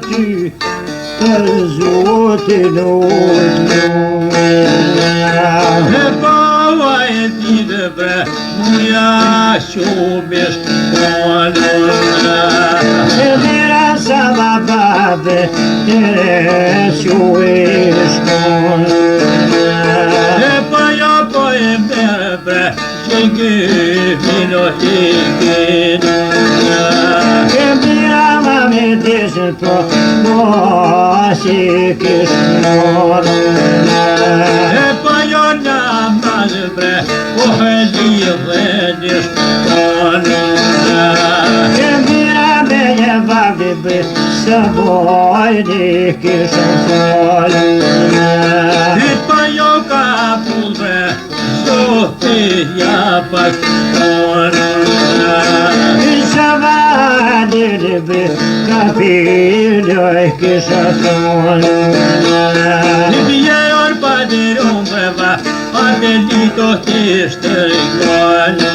ty për Zotin ullë. E pava e ti dhe bre, muja shumish konuna. E mira sa ma babe, e shumish konuna. E pa jo po e mere bre, shiki mino hikinuna. E mira ma me desin po, mosi kish konuna. E pa jo na madhe bre, po e li venish konuna. E mira me je babi bre, së bojni kishën konuna. E pa jo ka pull bre, zoti ja pak konuna. Savadili be capillo e che s'attona. Libia orpade rompeva, adelito tiste ricorda.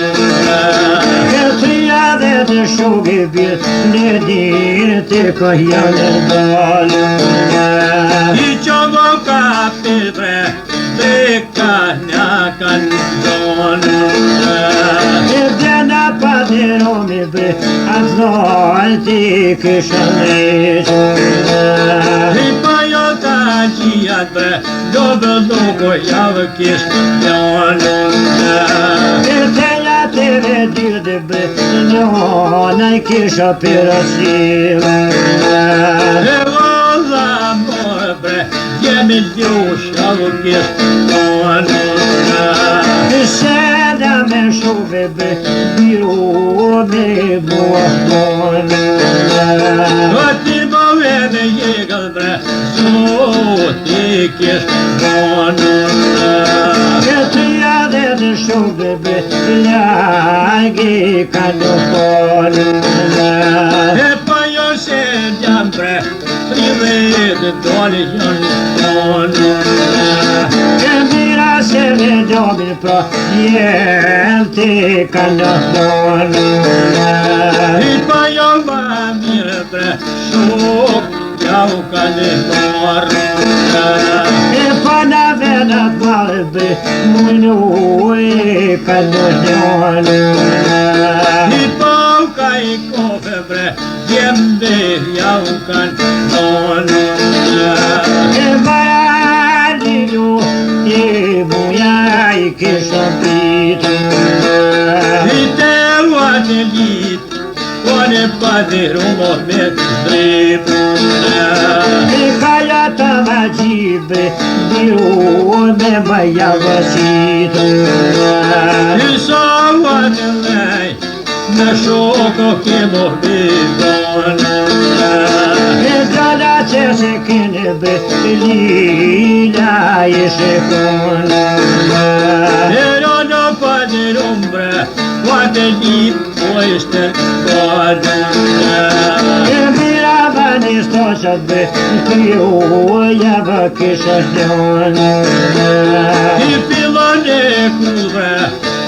Che triade de shoghi bir ne dirte coglione dole. I gioco capibre, de cagna canzone. E dena padero mi be azzolti che s'amese. I paio tagliat bre, dove dopo java kiss E te la te vedir de be, non hai che sapere assieme. E vola amor bre, jemi ljush java kiss E seda me shove be, biro me buona. Oti movene jegal bre, zoti kiss E triade de shove be, laghi cano E poi io sentiam bre, privede doli yon E mira se vedomi pro, niente cano E poi io va mire bre, su jau cane E pana vena balbe, munui cano I pauca i kofe bre, jembe jau cane E varadilu, e muiai che sapito. I te vadelit, quale padero moment drip E caiata magibe, biu me vaia vasito. E so vadelei, na shoko che morbigono E giada c'è se che ne be, lila e se con. E non ho padero ombre, vadelit, oyster E miravani sto sabbe, io iava che s'astione. I pilone cubre,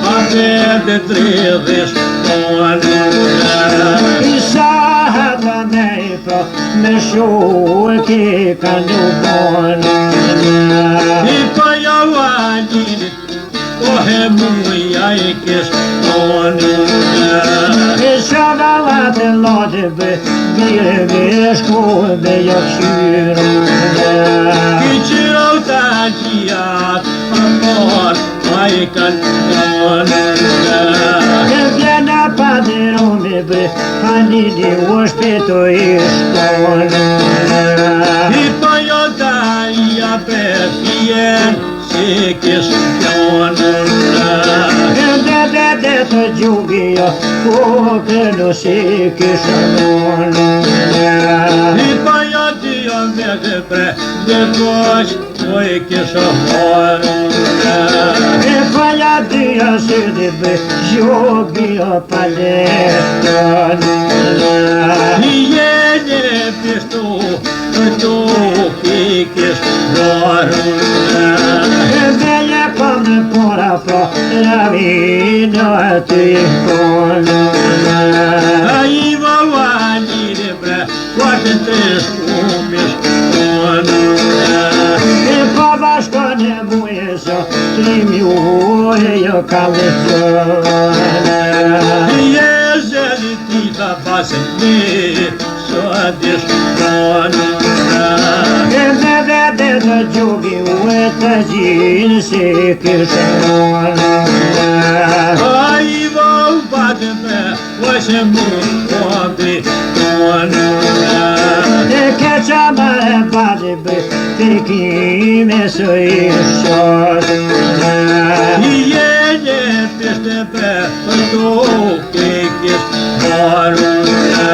avete trivis I sahada me pro, me shu che canu buona. I poi avanti, ohe muia e kiss E shavalate lodebe, bile vesco be yakshiro. I cirau tagiat, amor, mai canzone E viena padero me be, ani di ospito ispone. I poi odaia per fien, se kiss E to giugio, o che lo si che sono. I poi oddio me bre, de voce, voi che so E fai a Dio si deve, giochi a palestra. Iene pistu, tu che E bella come pora pro, la vita ti con. Ai va avanti de bre, guarda te tita pasën një Sadish konuna E me vete të gjugi u e të gjinë si kishon A i vau patë me Vëshë mu kobi konuna Te keqa mare badi bë Te kime së i shot I jene pishte pe Përdo kikis konuna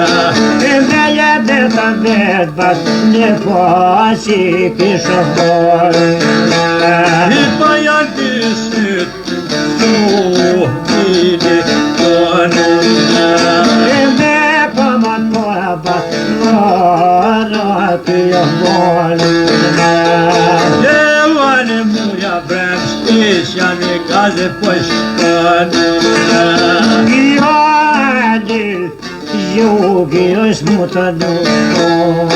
E me jetë të vetë bas Në pasi kishon I pa janë të sytë Dini konuna E me pëmën mora bas Vara të jahon Levane muja vrem Shtishjane gaze pësh konuna Jo adil Jogi është mu të nukon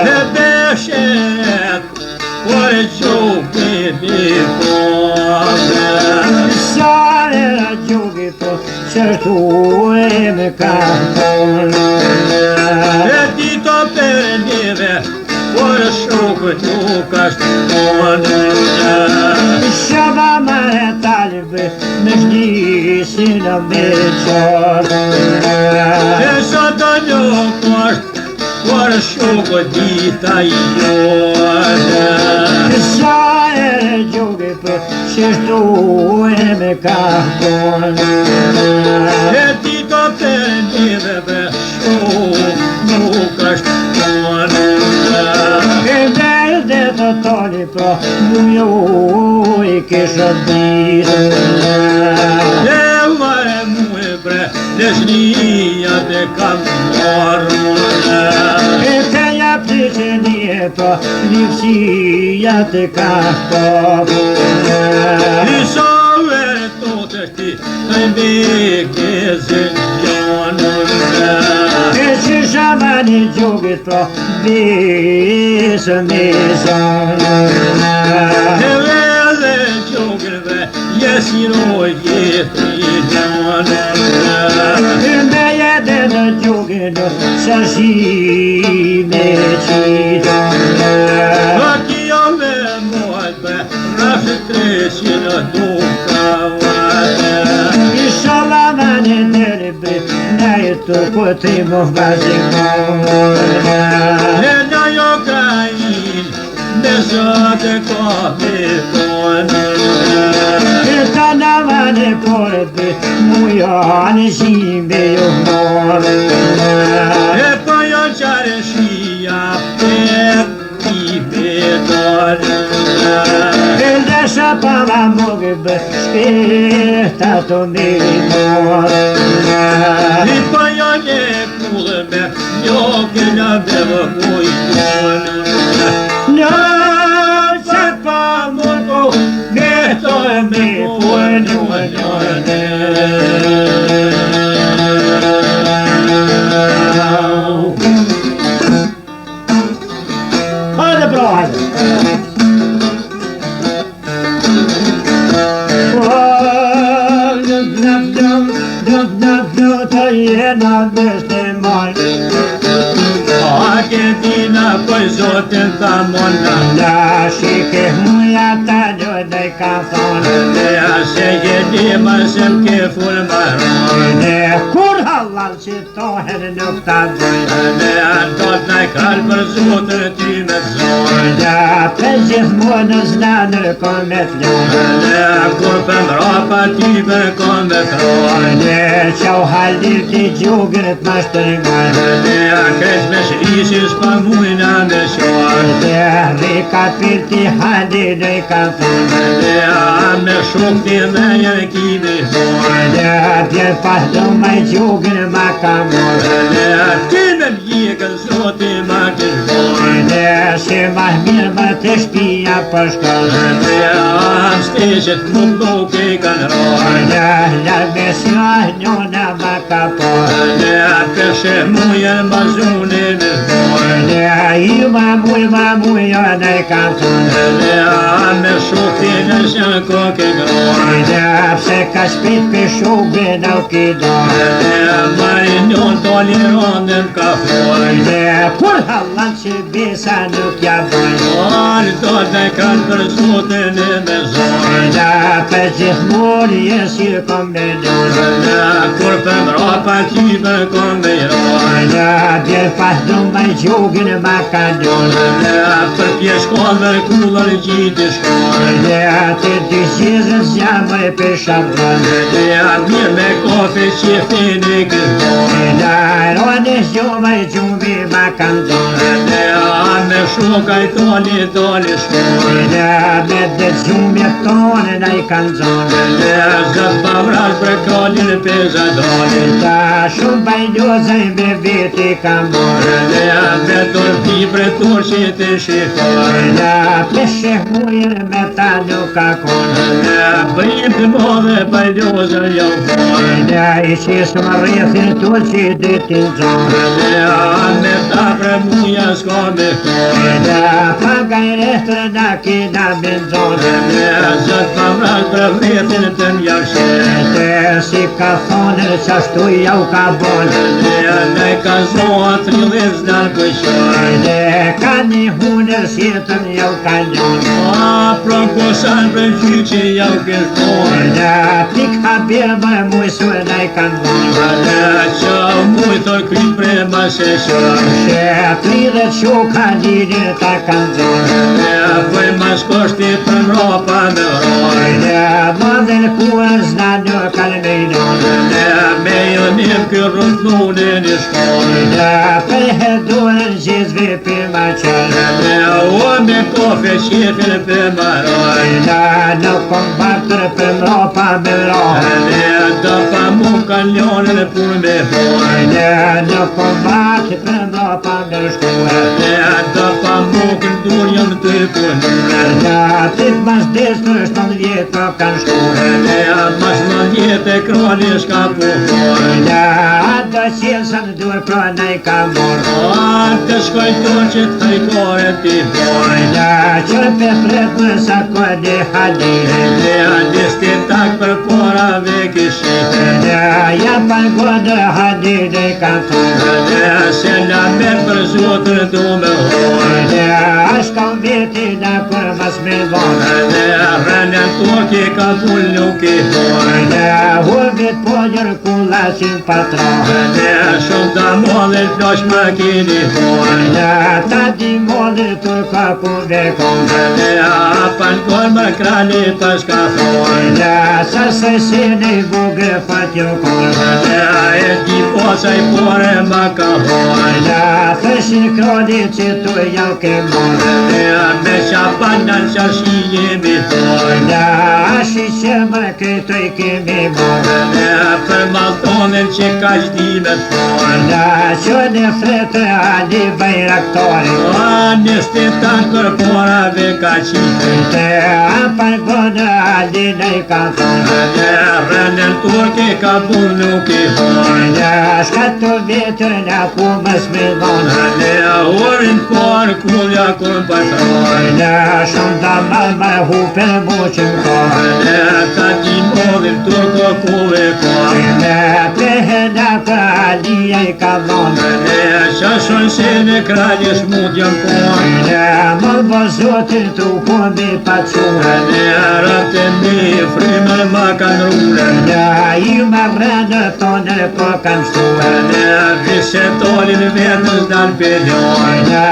E beshet Por e gjuki mi kone Sare la gjugi po Qërtu e me kahon E dito për njëve Por shukët nuk është konuna Shaba mare talibë Me shnisi në me qërë E sotë nuk është Por shukët dita jone Sare la gjugi po Qërtu e me kahon E dito për njëve për shukët nuk është konuna E verde të toli po Mujo i kishë ditë E mare mu e bre Leshnia të kam marruna E të jap të qenie po Livësia të ka po I sove të të shti Në vike zënjanuna E që shamani gjugit po Visë me zonë E vele gjogërve Jesiro jeti januna E me jetë në gjugit Sa shi me qitë A kjo me mojtë Rafë treshin duka vate Inshallah mani nërbi Najtu këti më vazhikon E në jo krajin Në zote kohë konuna E të në mani përbi Mujan shimbe ju morë E po jo qare shia Për i bedonuna E desha pa ma mëgëbë Shpeta të miri morë I po jo një kullë me Jo këna me vë kujtonuna Në që pa mëgë Ne të me Hajde bra, hajde. Të jena bështë e majë Argentina për zotin ta mona Da shike muja ta gjoj ka thonë Ne ashe jeti më shem ke ful maron Ne kur halal që tohen nuk ta dojnë Ne atot në kalë për zotin ty me zonë Da për gjithmonës na nërkon me flonë Ne kur për mrapa ty për kon me tronë Ne qau halir t'i gjugërit ma shtërgojnë Ne a kresh me shrishish pa mujna me shonë Ne rika pirti halir dhe ka thonë Ne a me shukti me një kimi zonë Ne pjer pas do ma i gjugën ma ka morë Ne a ty me mjekën zoti ma kishbonë Ne se ma mirë ma të shpia për shkollë Ne a më steshët nuk nuk i kanë rojnë Ne larme s'nah njona ma ka porë Ne a peshe mujën ma zune me zbojnë I mamuj, ja ne kam thonë. Me shuktin e shën koke grojnë. Pse ka shpit për shukve në kidojnë. Marinjon të lirondën ka flojnë. Kur hallan që bisa nuk ja bojnë. Do të kanë për zotën e me zojnë. Për gjithmon jesë i kom në dojnë. Kur për mrapa kibë kom me rojnë. Bjerë pas dhumë i gjugin ma ka dojnë. Për pjeshkollë kullër gjitë shkojnë. Të dy zhizën zjamë e për shabronë. Mirë me kofe qiftin e kërkojnë. Rone zhjumë i gjumbi ma kanë dojnë. Me shukaj toli shkojnë. Me dhe zhjumë tonë në i kanë zonë. Zëtë pavrash për kollin peza dojnë. Shumë bajnjozën me veti ka morë. Me torpi për turqit e shikojnë. Peshe mujën me ta nuk ka konë. Bëjmë të modhe bajnjozën jo kojnë. I qisë më rrethin të që ditin zonë. Me ta për muja s'ka me kojnë. Pagaj rehtër në kina benzonë. Zëtë pavrash për vrethin të mjashtë. Si ka thonë qashtu jau ka bonë. Ne ka zohat rillës në këshojnë. Ka një hunër sjetën jau ka njonë. Pro kosan për qyqi jau kërkojnë. Pik habir më mujësu e nej kanë vonë. Që mujtër kryt për më sheshojnë. Shepri dhe qoka lidin ta kanë zonë. Për më shkoshti për mropa në rojnë. Madhen kuën zna në kanë mejnonë. Me jënim kërrët nunin i shkojnë. Për hedurën gjithve për ma qënë. O me kofe qefin për më rojnë. Në kom batër për mropa me rojnë. Do pa mu kaljonën për me hojnë. Në kom batër për mropa me shkojnë. Do pa mu këndurjën të punurën. Tit mas desë në 7 vjetë kanë shkojnë. Mas në jetë e kroni shka puhojnë. Ata qesën dur pra nej ka morë. Të shkojtojnë që të hajkore t'i hojnë. Qërë për fret më sa kodi hadire. Disti tak për porave kishite. Ja për godë hadire ka thonë. Se la me për zotër du me hojnë. Ashka veti da për mas me vonë. Rënën toki ka pull nuk i hojnë. Huvit pojër kullasin patronë. Shumë da modhe flosh më kini hojnë. Ta di modhe të ka ku vekonë. Pan kor më krali pas ka hojnë. Sa se se ne vogë fatjo konë. E ti posaj pore më ka hojnë. Thëshin kroni që tu jau ke morë. Me qapandan qa shi jemi hojnë. Ashi që më këtoj kemi morë. Për maltonin që ka shdimet hojnë. Që në fretë ali bajraktori. Në stetan kër porave ka qitë. Apar godë ali nej ka thonë. Rënën turke ka bull nuk i hojnë. Shkatu vjetër në ku mës me vonë. Orin por kullja kur patrojnë. Shumë da më hupe mu që më kohë. Ta ti modhin turko kuve kojnë. Prehena ka ali e ka vonë. Shashon se në kraljes mund jam kojnë. Më vëzotin të kundi pa qunë. Rate me frimër ma kanë rrune. I më rënë tonë po kanë shtuë. Vise tolin vetës dan pëllojnë.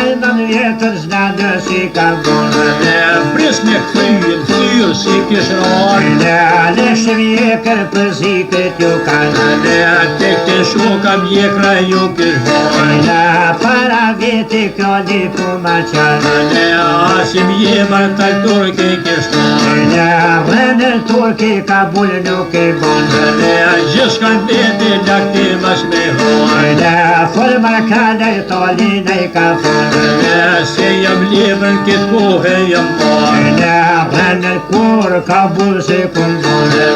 Alman vjetër zdadë si ka vonë. Pris me këthyrë si kishrojnë. Leshe vjekër për zikët ju kanë. Tek të shoka mjekra ju kishojnë. Para veti kroni ku ma qanë. Asim jemar taj turke kishtojnë. Rënër turki ka bullë nuk i bonë. Gjës kanë vete lakti mas me hojnë. Forma kanë e tolin e ka thonë. Se jam libën këtë kohë jam mojnë. Rënër kur ka bullë si kundonë.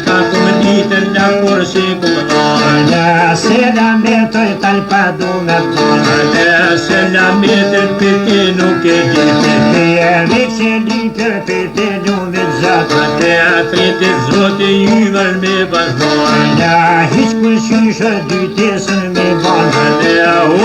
Shka kumë ditën nga kur si kumë nojnë. Se da metoj talpa du me tonë. kiametin për ti nuk e gjithi. Jemi që lipër për të numit zatë. Te atritit zoti yver me vazhdoj. Në hiç kërqyshë dytesën me banë. Te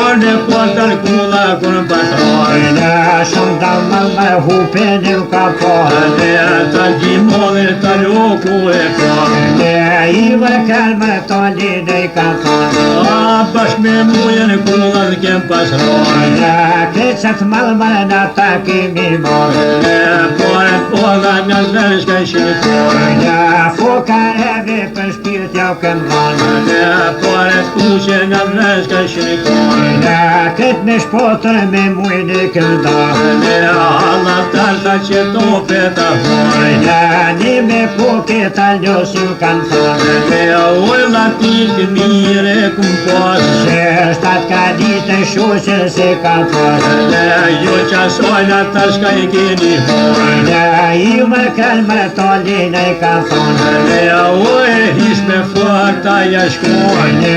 orë portal kulla kun patroj. Në shumë damën me hupe në ka parë. Te ata gjimodhe ta loku e parë. Në i vërkër me talin e ka thonë. A bashk me mujen kullat kem pasroj. Në kreqët malë në ta kemi marë. Te pore polla në zërshka shikoj. Në fokareve për shpirt jau këm banë. Te pore kuqe në zërshka shikoj. Në këtë me shpotër me mujnë e këndarë. Te Allah talta që tope ta hoj. Në një me poke ta ljosim kanë thonë. Te ojla tilkë mire kum posë. Se shtat ka ditë shoqë se ka pasë. Te jo qasojna ta shka i keni hoj. Në i më kërë më talin e ka thonë. Te oj hish me fort ta jashkoj. Në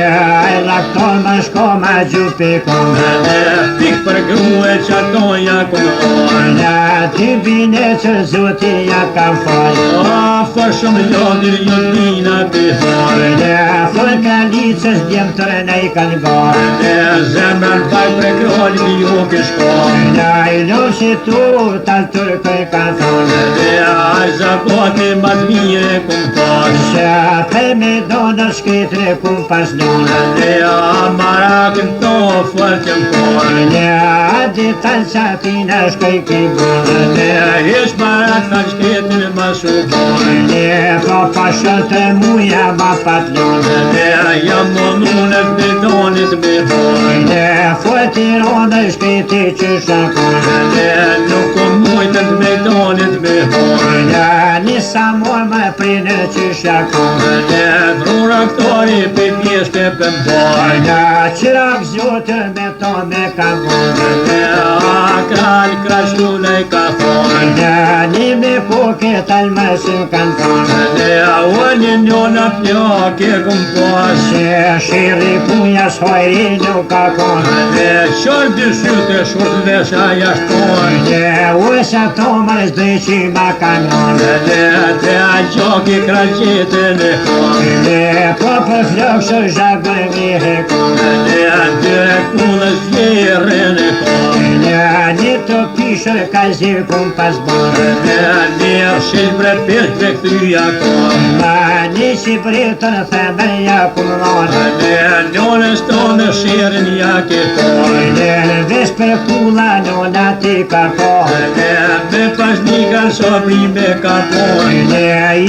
e lakton më shko më gjupi konë. Te pik për grue që ato ja kumoj. Në ty bine që zoti ja ka falë. A fërshëm lodhir jo dina bihoj. Në fërë ka licës djemëtër në i kanë garë. Te zemrën faj për krolli jo kishkoj. Në i lësi tu talë tërkë ka thonë. Te ajza goti ma të mire kum pas. Se për me donë shkretre kum pas donë. Te amarakën to fërë qëm koj. Në adi talë qatina shkoj ki bonë. Te ish marak ta shketin ma shukoj. Në ka pashën të muja ma patlonë. Te jam monunët me donit me boj. Në fëtironë shkreti që shakonë. Te nuk kom mujtët me donit me boj. Në nisa morë më prinë që shakonë. Te drura këtori për pjeshke për boj. Në qirak zjotë me to me ka bonë. Te akral krashtule ka thonë. Në një me poke talë më së kanë thonë. Te ullin njona pjoke kum pas. Se shiri punja shojri nuk ka konë. Te qër dy shyte shurt vesha jashtkoj. Në usa to më zdëqi ma kanonë. Te a gjoki kraqetin e koj. Në po për flokë shë zhagër mi hekonë. Te a dyre kullës fjerën e koj. Në një të pishër ka zirë kum pas bonë. Te a një shish bre pjesht me këthyja koj. Ma një si pritën themelja kum nonë. Te a njonës tonë shirin ja ke koj. Në vesh për kula nona ti ka konë. Te a me pas një kanë sobri me ka koj. Në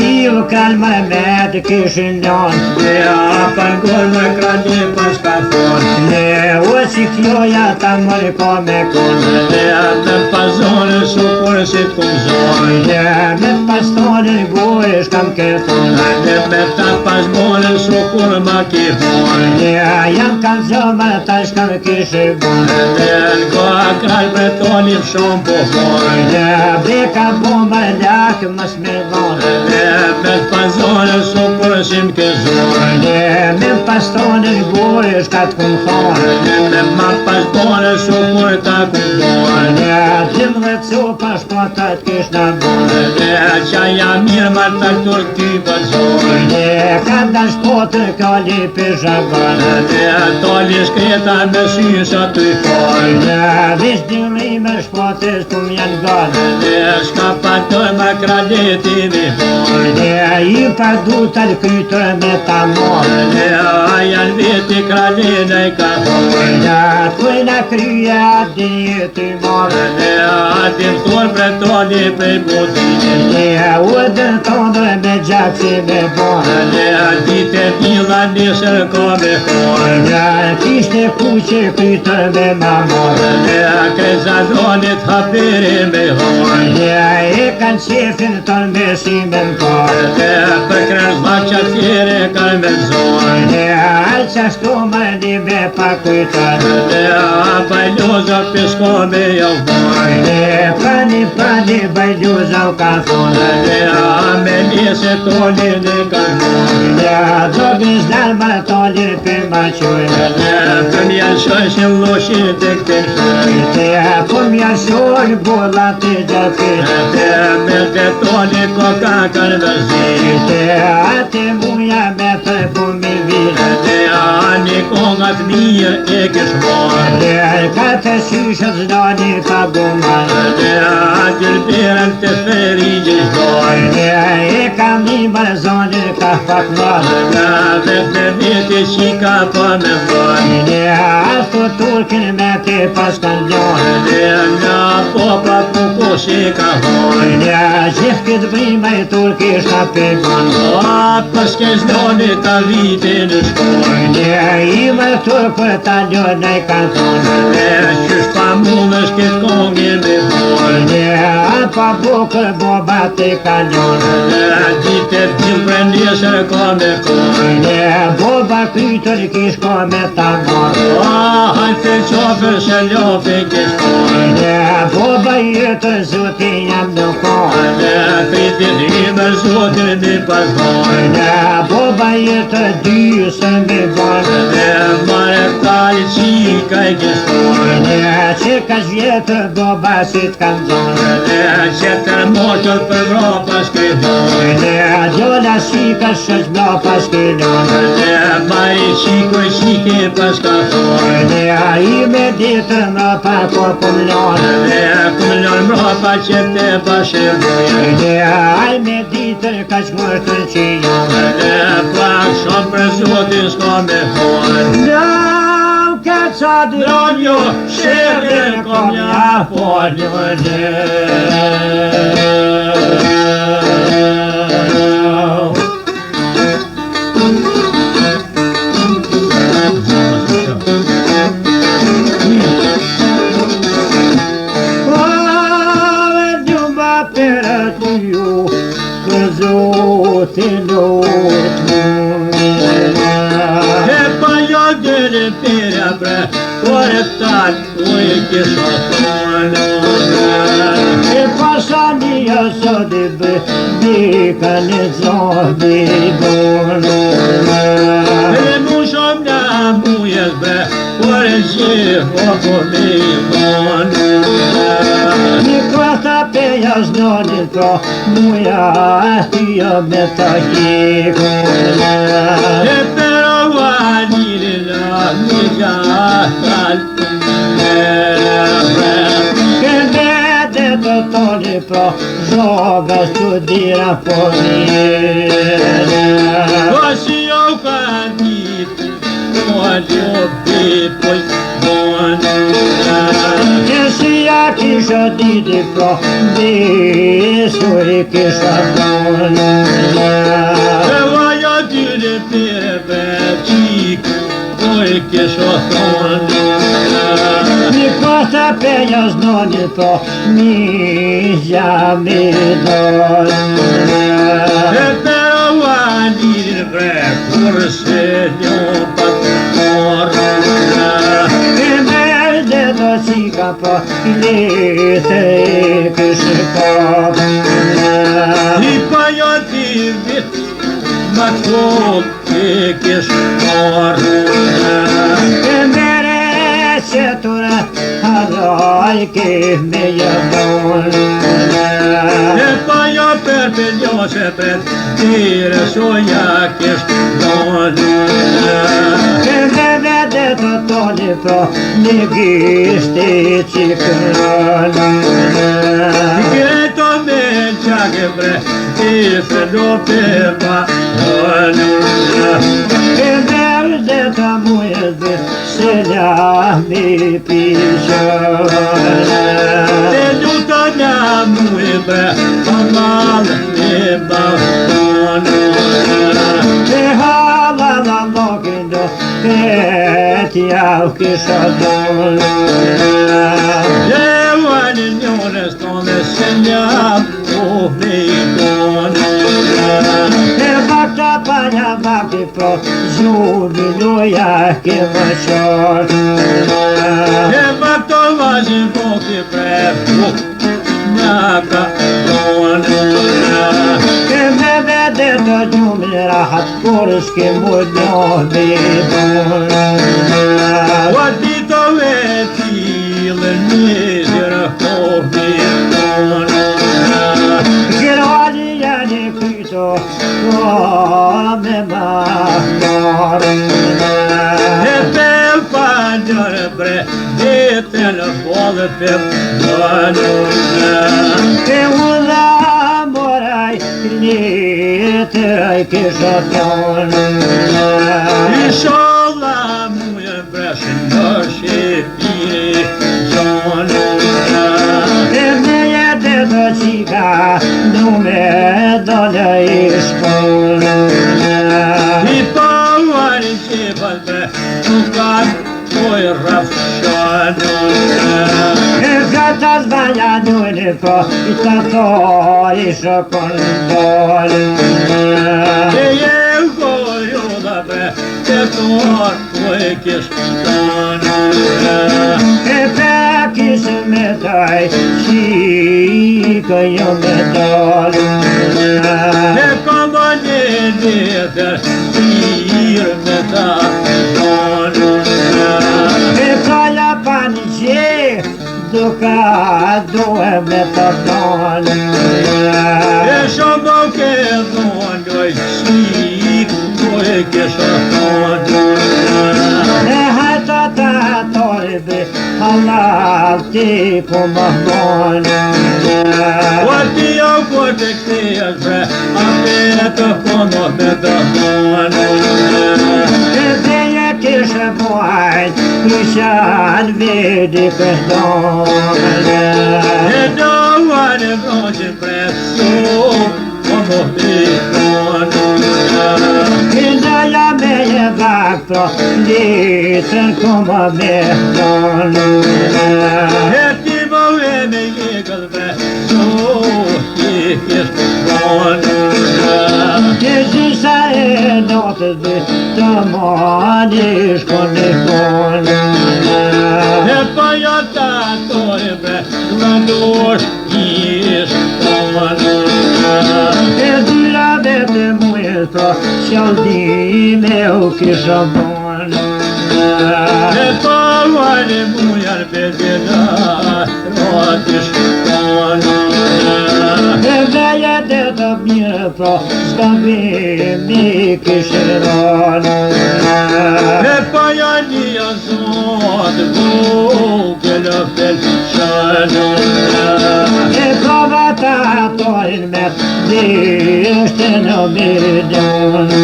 i u kalma me të kishën nonë. Te a pangol me kranje pas ka thonë. Në u si kjoja ta mërë ko me konë. Te a me pazonë su kur si t'kum zonë. Në me pastonën gojë shkam këtonë. Te me ta pasmonë su kur ma ki thonë. Në jam kanë zëmë ta shkam kishë bonë. Te n'ko akral për tonim shumë po thonë. Në breka bomba lakë mës me vonë. Te me pazonë su kur si m'ke zonë. Në me pastonën gojë shkat kum thonë. Te me ma pasmonë su kur ta kum thonë. Në tim dhe copa shpatat kish në bonë. Te qaja mirë ma ta tur ty për zonë. Në ka dash potër ka lipi zhabanë. Te toli shkreta me sysha të i folë. Në vish dyrime shpatës kum janë ganë. Te shka patoj ma kraleti mi folë. Në i pa du talë kytër me ta morë. Te ajan veti kralina i ka folë. Në kujna kryja atin jetë i morë. Te atin tur për toli për butin. Në udën tonë me gjakë me borë. Te dite vila nisër ko me folë. Në kishte kuqe kytër me ma morë. Te kreza donit hapiri me holë. Në e kanë qefin tonë me si me më parë. Te për kres bakqa tjere kanë me zonë. Në qashtu më një me pa kujtër. Te a bajloza pisko me javë. Pani bajluzau ka thonë me njëse toli në kërmon Zogës darba toli për ma qojnë Për mja shoshin loshi të këtër Për mja shol bolla të gjafit Me të toli koka kërvëzit Ate muja me për për mi vizë Ani kongat mirë e kishmon Ka të shishët zdani ka gumar Gërbërën të feri gjithdoj E kam një barzone ka faklar Dhe të vete qika po me voj Asto turkin me te pas kandion Nga popa puko që ka hoj Gjithë këtë brima i turki shka pegon Paske zdoni ta vite në shkoj I më turk për ta ljone i ka thonë Qysh pa mu me shket kongi me voj Pa bukër boba të kalon Gjite t'il prendjesër ka me koj Boba kytër kish ka me ta mor Hajte qofër se lofin kish koj Boba jetër zotin jam në kon Kritit himër zotin mi pas koj Boba jetër dy së mi bon Mare tali qika i kish koj Që ka zjetër boba si t'kan zonë Qetër moshër për vro pas këllon Gjolla shika shëq bla pas këllon Mari qiko i qike pas ka thon I me ditër më pa ko kumlon Kumlon mro pa qete pa shërboj Aj me ditër ka shmërtër që jon Pak shumë për zotin s'ka me thon Dam ka qa dy Dronjo, shërën kom ja E pasania së dhe bika në zohë bono E mu shumë nga mujes bre Por e gjithë o po me mon Një këta peja zdoni to Muja ahtio me ta hikon E pero vanilina Një gahtal Të toni pro zhoga studira po mire Po si jo kanë ditë Po ljopi po jmonë Nësi ja kisha diti pro Besur i kisha tonë E vaja dyre pere qikë Po i kisha thonë Një kota peja zdoni pro Mizja mi donë E pero vanilin bre Kur se njo pat morë E merde do qika pro Lite i kishë kopë I pa jo t'i vit Ma t'kop e kish morë E mere qetura Hadoj ki me jabon E pa jo per jo se pret Tire soja kish morë E me vede të toni pro Një gishti qikron Greto me qake bre Ti felope pa E verde të mujë Se la mi pishon Te luta nga muje bre Pa malë me bafon E hala në lokin do E t'jau kisha donë Levani njone stone se njam O me i donë E vakta panja vakti po zhubi loja ke më qartë. E vakto vazhin foki pre Naka donë E me vete të gjumin rahat kur s'ke mu dobi donë. Wadito vetile nizira hobi donë Gjirali janë kyto me mahtarë. E pel panjër bre Dite në folë për donë E udha moraj Knitëraj kisha tonë. Inshallah muje breshin në shqipiri zonë E me jetë të qika du me dole i shkollë. I pavari qipat bre Nukat poj rafshanë E kata zbanja dujnë po I të thoi shokon dole. E je gojuda bre Te tuar poj kish tonë E pe kisë me taj Qikë jo me dole. E kama një njëtër Tirë me ta tonë E kalla pani që Duka duhe me të tonë. E shumë ke dhondoj Qik poj kish tonë E hajta të torbe halal ti ku më bonë. Wati jo po të këtijës bre A të kono me të tonë E dheje kishë bojt Kishan vedi këndonë. E doane vroqin bre Kono me tonë E dhaja me e vakto Litën ku më me tonë. E ti më e me gjegët bre I kish tonë E gjisa e notës dhe të mani shkon e konë. E paja ta tore bre Randosh kish tonë E dyra vete mujë të qaldime u kisha bonë. E pavale mujar bededa Rotish tonë E veje dhe të mirë pra s'ka vimi kishe ronë. E paja një zot Vogël fel shanë E prova ta torin me dhishtë në mirdonë.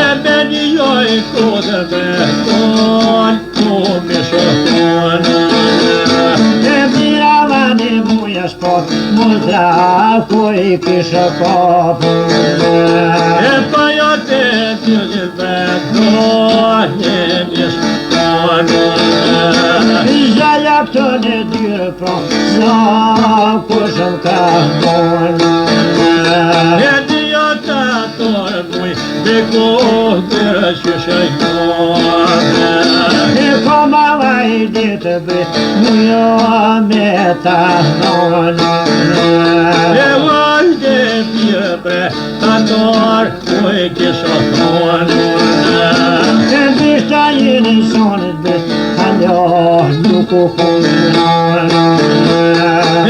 E me një joj kodë bre Tonë me shotonë E mira vani muja shpot Muzdra ku i kisha kopë. E paja te t'jë bre Tonë me shotonë I gjaja këtë në dyre pra Sa kushëm ka bonë. E dhja ta torë muj Dhe kodë që shajtonë E koma vaj ditë bre Muja me ta thonë. E vajde pire bre Ta torë muj kisha tonë E bishta jeni sonit bre Halloh nuk u fundronë.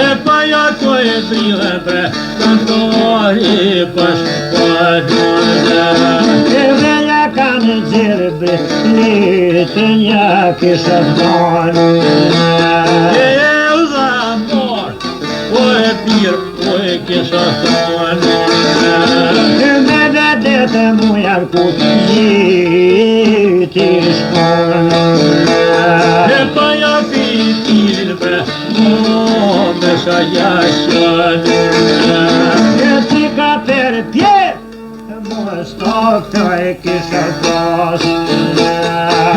E paja ko e drille bre Ta torë I pashpadone E veja ka në gjere bre Litën ja kisha thonë. E dha morë Po e pirë Po e kisha tonë E me vete të mujar ku Gjiti shkonë. E paja fitilin bre Me sa jashën E ti ka per pje Më stok të e kisha pas.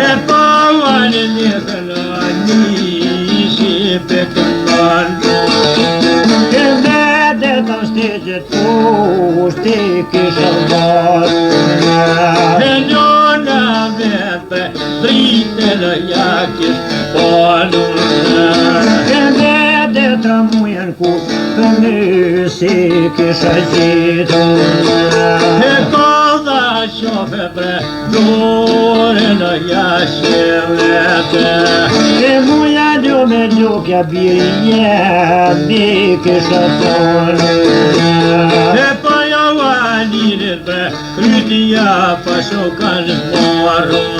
E pavani njëtëna Nisi pe të kanë E vete të shtegjët Kusht dritë në jakish ponun. E vede të mujen ku për në si kisha gjitur. E kodha qofe bre dore në jashilete. E muja me lukja birje mi kisha ponun. E pa jau alinit bre krytja pa shokan morun.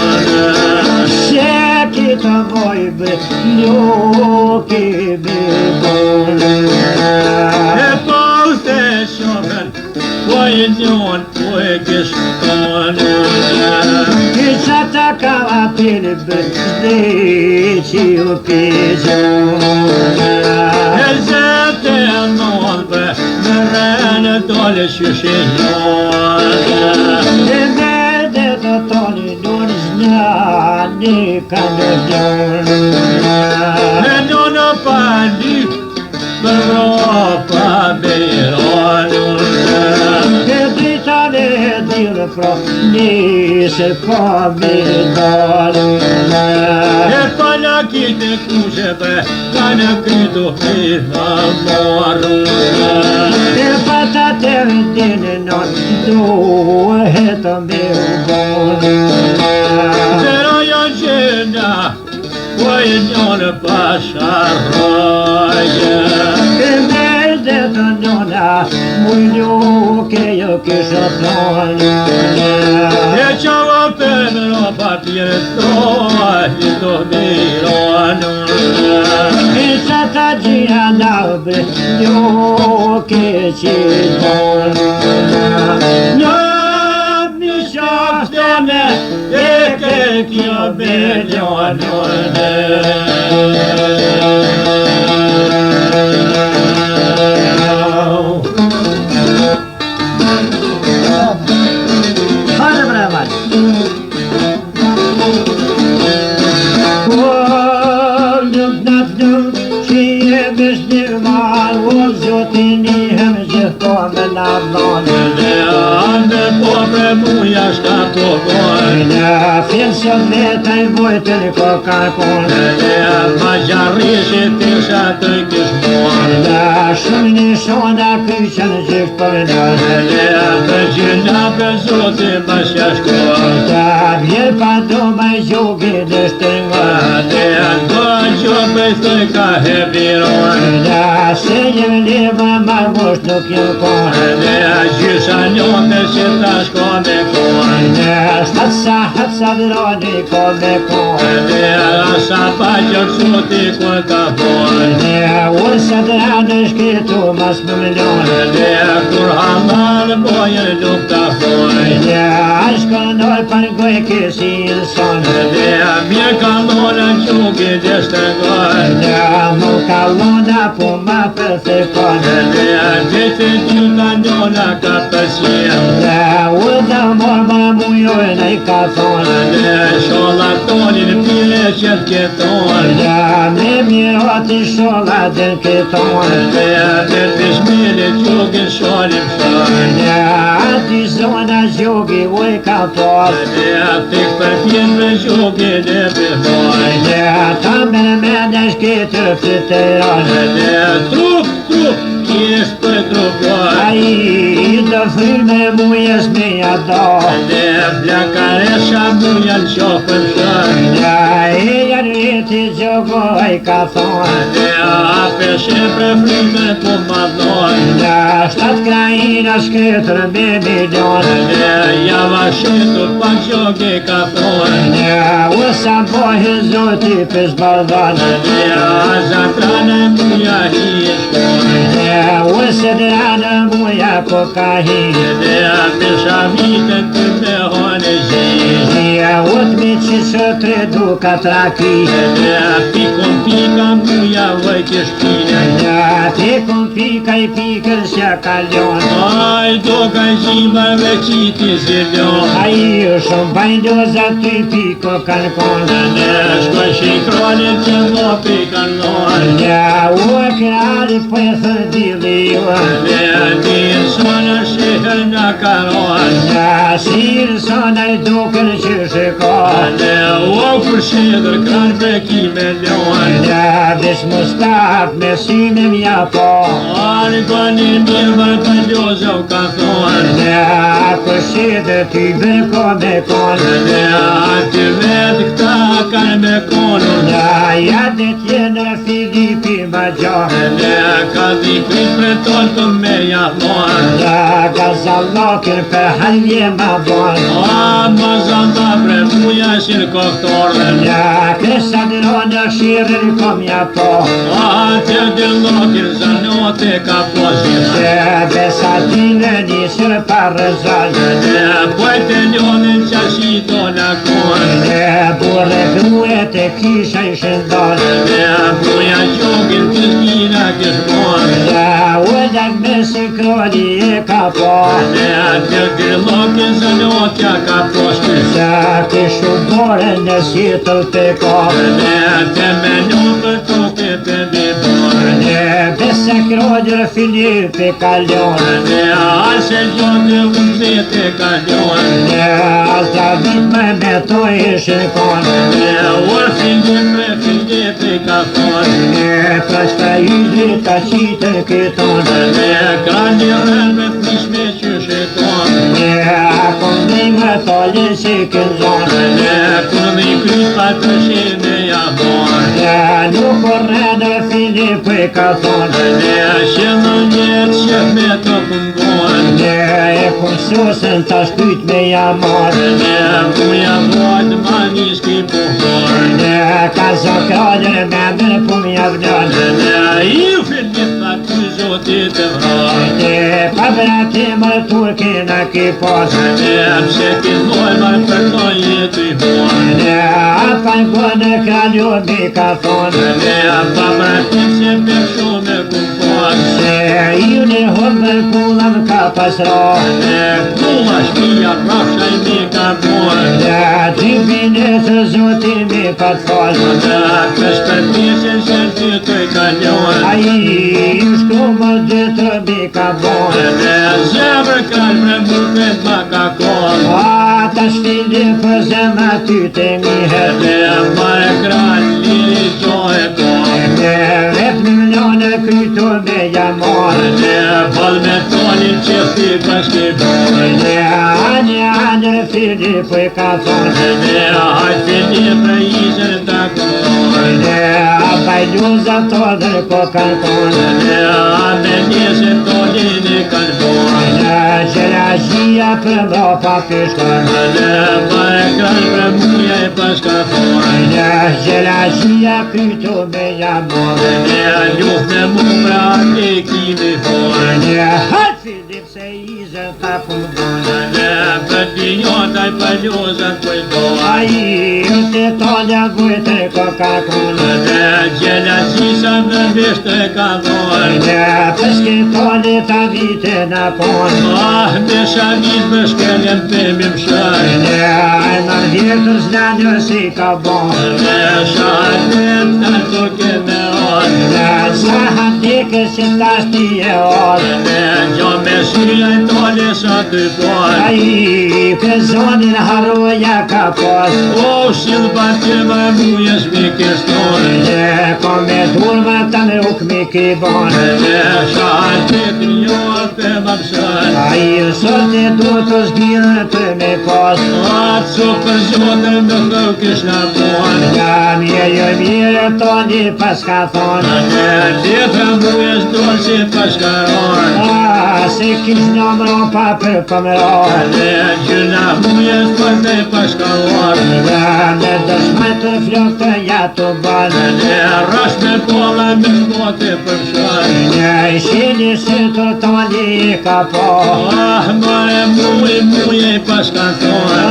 Se kita vojbe ljuki bibonun. E pa u se shofen po e njon po e kish ponun. Kisha ta kava pilbe zdi që ju pizon. E zete non bre në rene dole shushinjon. E vede të toni nun znani kanë djon. E njonë pa një për ropa bejronun. E drita dhe dirë pro nise po mi dalun. E palakit e kushe bre ka në krytu hita morun. E patat e vëndine non duhet të mi ubonin. Zero janë gjenda po e njonë pa sharroje. E verde të njona mujluke jo kisha thonin. E qava për ropa pjere tohi do mironun. Kisha ta gjia nabre njuke që thonin. Në mi shaftene e ke kjo beljonun. Hadi bre var. Olduk naftım şiye bizdirman o zotini hem zihtomen abdan. Ande po bre muja shka po gojnë. Në filsën vetaj vojtën kokakon. Ma gjarrishi tisha të kishmon. Në shumë një shona kyqën gjithë për në. Të gjina për zoti ma shashkon. Ta vjerë pa do ma gjugi në shtëngon. Do gjo për thë ka hebiron. Në se një leva ma mosh nuk jë kon. Gjysha njote që ta shko me kon. Në hatsa droni ko me kon. Asa pa gjërë zoti kur ka bon. Në ursa dranë shkitu mas më milion. Kur hamal bojën nuk ta bon. Në ashkënoj për goj kësi ilson. Mje kalonën qugi gjeshtë gojë. Në mu kalona po ma përthekon. Gjeshtë gjitha njona ka përsjen. Në urda mor ma mujojnë i ka thonë. Shola tonin pile që t'keton. Në me miroti shola dhe këtonë. Në të shmili qugin sholim shonë. Në ati zona gjugi uj ka thonë. Tik për pjenë qugin e përhoj. Në ta me në shkitër fëtëronë. Trup, kish për trupoj. A i të fryme mujes me jadon. Plakaresha mujan qofën shën. Në e janë viti gjogoj ka thonë. Ape shepre fryme po madon. Në shtatë krajina shkitër me milion. Java shetu pa gjogi ka thonë. Në usa bohe zoti për zbardon. Zatrane muja hi e shkon. Në usa dranë muja kokahin. Pisha vitën të me hone zi. Në utmi që së tre duka traki. Pikon pika muja vëjtë shpine. Në pikon pika i pikën sja kalion. Aj do ka zhima veqiti zilion. A i shumë bajndoza ty piko kanë konë. Shkoj shikronin që mo pikan non. Në u e krali për e thëndili ju. Din sonë shihën në karon. Në sirë sona i dukën që shikon. O përshedër kanë prekime leon. Vesh Mustaf me syne mja po. Ani bani mirë për ljozë ka thonë. Përshedë ty bërko me konë. Aty vetë këta kanë me konën. Jade tjenë Filipi ma gjohë. Ka dhikrit për tonë të me jahmonë. Ka zallokën për halje ma bonë. Ma zanda bre muja shirë kohtorë. Kësa në shirën kom ja po. Të dëllokën zanote ka posë. Besa tine njësër parë zalë. Pojtë njënën qashito në konë. Burë gruet e kisha i shëndonë. Muja gjogën të t'kina këshmonë. Ullak me se kroni e ka po. Të dëllokën zanotja ka posë. Kishu bore në sitëll të kohë. Të menun për toke të biborë. Besa kronjër Filipi kalionë. Ashe gjonë unë vete kalionë. Asa vit me to ishën konë. Orë Filipi ka thonë. Prashta yli ta qitën këtonë. Ka një rënë me prishme që shetonë. Akon dhe më tolën si kënzonë. Kërë i krypa të shime jahmonë. Nuk orrenë Filipi ka thonë. Shemë njëtë shëf me të pëmbonë. E kunsusën ta shkyt me jamarë. Muja vojtë ma njëski pohorë. Ka zokrallën me mërë po mja vlënë. I Filipa të zotit të vrarë. Pa bratimër Turkina ki posë. Pse ki dojma për të jetë i borë. Apa në bënë kraljobi ka thonë. Pa bratim se për shumë kumposë. Ju në hëmbër kullën ka pasronë. Kulla shpia prasha i mi ka borë. Ty bine të zotin mi pa të folë. Kësh për pjesën se ty të i kaljonë. A i shku më dytë mi ka bonë. Zemër kalë për mërpet ma ka konë. Ta shfili për zemra ty të mihet. Ma e kralë liri qoj e konë. Rep në mlonë krytu me jamorë. Bal me tonin që ti bashki borë. Anë Filipi ka thonë. Hajt Filipe ishën të konë. Bajluza to dhe ko kanë tonë. Me njëse tonin e kanë borë. Gjelazhia për mropa pishkonë. Ma e kralë për muja e bashka forë. Gjelazhia krytu me jamorë. Luft me mu pra e kimi forë. Hajt Filip se izën ta pëmbonë. Për dinjotaj për ljozën për dojë. A i të tonja vujtë ko ka konë. Gjelazisa në vishtë e ka dojë. Pëske toni ta vite në ponë. Me shavit për shkellem për mi më shërë. Në vjetër znanjë si ka bonë. Shahet në toke me orë. Sa handike si ta shti e orë. Gjo me shia e tole sa të porë. A i për zonin haroja ka posë. O shilë batë më mujes mi kështonë. Ko me durma të në ukmi ki bonë. Shahet njërë për më pëshërë. A i sot e du të zgjirë të me posë. Atë so për zotër më të kishna porë. Mirë toni pas ka thonë. Letra mujes dorë si pashkarorë. Se kish në mropa për pëmërorë. Gjyna mujes për me pashkarorë. Me dëshmaj të flok të jatë banë. Rash me pola me shkote për shërë. Shini si të toni i ka po. Mare muje i pashkarorë.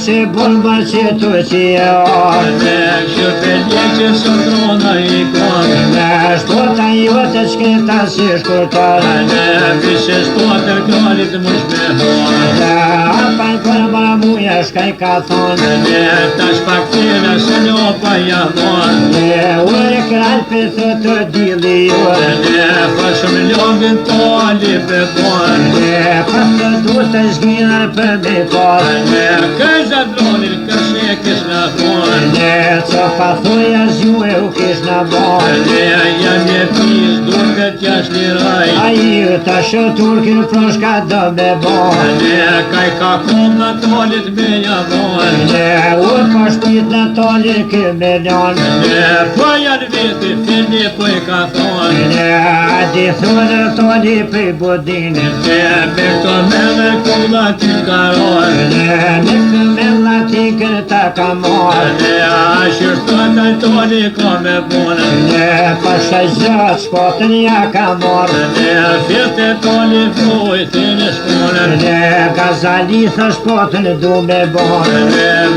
Se bulma që të që e orë. Shërpelje që së trona i konë. Shkota jote shkreta si shkurtorë. Vishe shkotër kalit më shme horë. Apa në kërma muja shkaj ka thonë tash pak tjera se lopa jamon Ure kralj për të dili Fa shumë lobin toli për bon Pas të du të zgjinër për me por Këza dronin këshne kish në bon Co pa thuja zhjue u kish në bon Jam je pis duke t'jash liraj A i të shë turkin proshka dë me bon Kaj ka kom në tolit me jamon Ur pa shpit në tolit kë me ljon Po janë veti fini po i ka thonë A di thunë tolit për budinit Me këto menër kulla t'i karon Në këmë latikën të ka morë A shirtot al toli ka me bonë Pasha zëtë shpotën ja ka morë Fjete toli fuj t'ini shkonë Gazali thë shpotën du me borë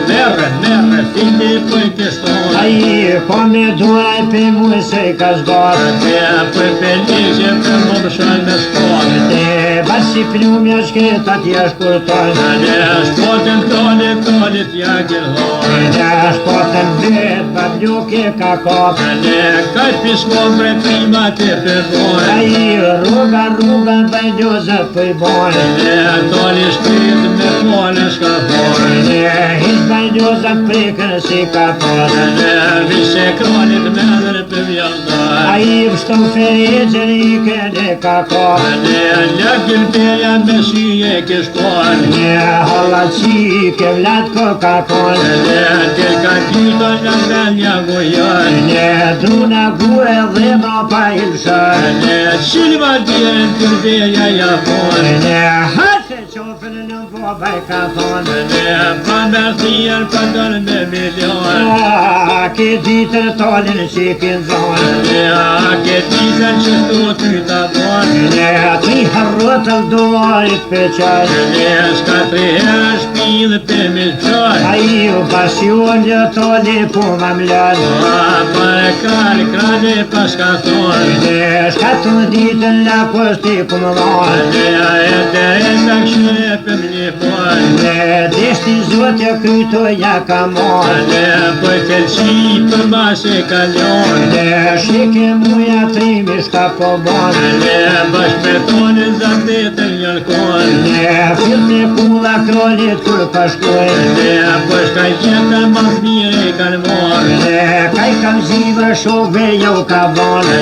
Merë, fini po i kishtonë A i po me duaj për mu se ka zgorë Për peligje për më mëshën me shkonë Basi plumja shketa t'ja shkurtonë Shpotën toli t'ja gilhonë Shpotën vetë pa bluke ka kopë Kaj piskon për prima të përbonë A i rruga bajdozët për i borë Toli shprit me pole shka forë Hiç bajdozët prikën si ka porë Vise kronit me dhe për vjallëdoj A i vështën feregjën i këne ka kohë Lëgjën përja me syje kishkonë Halla qike vlat ko ka konë Til ka gjyto në velja gujën Druna gure dhe ma pa ilshën Qilva djerën të rbeja japonë Hase qofën në bobaj ka thonë Pa mërthien pa dërë me milion Ke ditër tolin qikin zonë Ke tizën që stu ty të bonë Tri harrotëll doarit për qërë Shka 3 herë shpilë për me qërë A i u pasion një toli po më mlën Pa e krali pa shka thonë Shkatën ditën la posti ku më marë E të enda këshire për më një forë Deshti zote kryto ja ka marë Po e kelqi për bashe kalionë Shike muja trimi shka po banë Bash me tonë zatetën njërkonë Filtë kula krolit kur pashkojnë Po shka qenë mas mire i kanë morë Kaj kam zivë shokve jo ka banë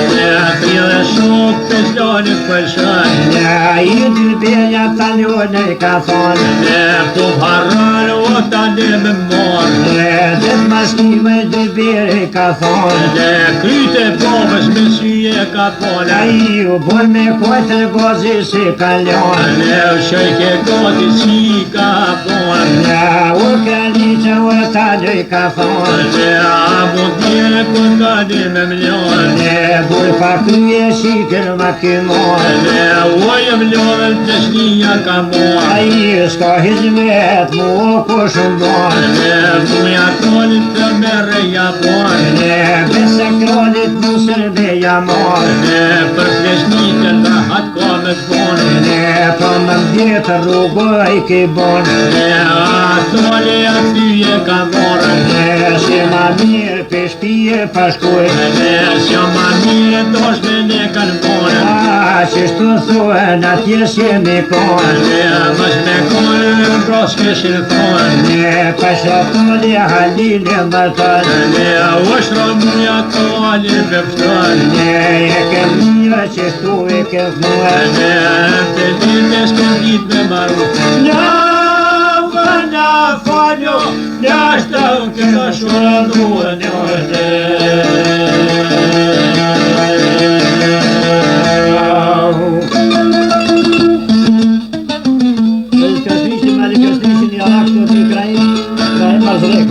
Trille shok të shlonit për shënë I dy beja talione ka thonë Tu harranë o ta dhe me morë Dhe maskime dy bere ka thonë Kryte pobës me syje ka A pona i u bon me kojtër gozi si kalionë Shëjke goti si ka pona U kaliqë u taloj ka thonë A mu tjene për gadi me mlionë Buj pa kryje shikër ma këmonë Ojëm ljohën të shnija ka A morë i s'ka hizmet mu o kushën bonë Muja tolit të mere japonë Bese krolit musër dhe jamorë Për fleshnitën dhe hatë komet bonë Po më vjetë rrugoj ki bonë A toli atyje ka morë Si ma mirë për shpije pa shkuj Sjo ma mire doshme ne kanë morë Që shtu thuen atje s'jemi konë Mash me konë bros këshin thonë Pa shotoli halile më tënë Ushtro muja toli me pështonë E kem një që shtu e kem fnuën Të ditë s'kem dit me maru Në faljo Në ashtë të më shurë Krajem Mazrek.